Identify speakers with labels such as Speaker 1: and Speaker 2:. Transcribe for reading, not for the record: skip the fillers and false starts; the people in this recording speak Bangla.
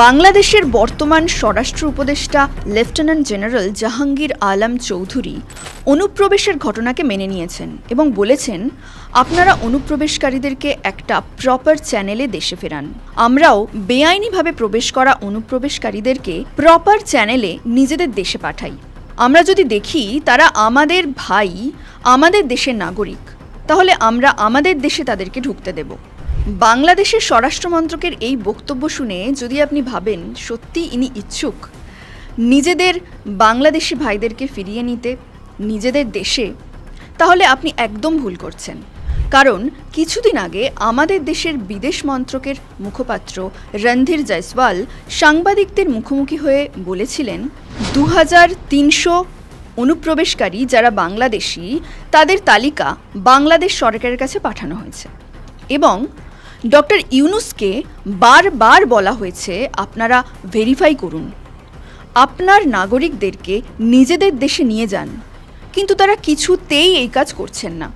Speaker 1: বাংলাদেশের বর্তমান স্বরাষ্ট্র উপদেষ্টা লেফটেন্যান্ট জেনারেল জাহাঙ্গীর আলম চৌধুরী অনুপ্রবেশের ঘটনাকে মেনে নিয়েছেন এবং বলেছেন, আপনারা অনুপ্রবেশকারীদেরকে একটা প্রপার চ্যানেলে দেশে ফেরান। আমরাও বেআইনিভাবে প্রবেশ করা অনুপ্রবেশকারীদেরকে প্রপার চ্যানেলে নিজেদের দেশে পাঠাই। আমরা যদি দেখি তারা আমাদের ভাই, আমাদের দেশের নাগরিক, তাহলে আমরা আমাদের দেশে তাদেরকে ঢুকতে দেব। বাংলাদেশের স্বরাষ্ট্রমন্ত্রকের এই বক্তব্য শুনে যদি আপনি ভাবেন সত্যি ইনি ইচ্ছুক নিজেদের বাংলাদেশি ভাইদেরকে ফিরিয়ে নিতে নিজেদের দেশে, তাহলে আপনি একদম ভুল করছেন। কারণ কিছুদিন আগে আমাদের দেশের বিদেশ মন্ত্রকের মুখপাত্র রণধীর জয়সওয়াল সাংবাদিকদের মুখোমুখি হয়ে বলেছিলেন, 2300 অনুপ্রবেশকারী যারা বাংলাদেশি তাদের তালিকা বাংলাদেশ সরকারের কাছে পাঠানো হয়েছে এবং ডক্টর ইউনূসকে বারবার বলা হয়েছে আপনারা ভেরিফাই করুন, আপনার নাগরিকদেরকে নিজেদের দেশে নিয়ে যান, কিন্তু তারা কিছুতেই এই কাজ করছেন না।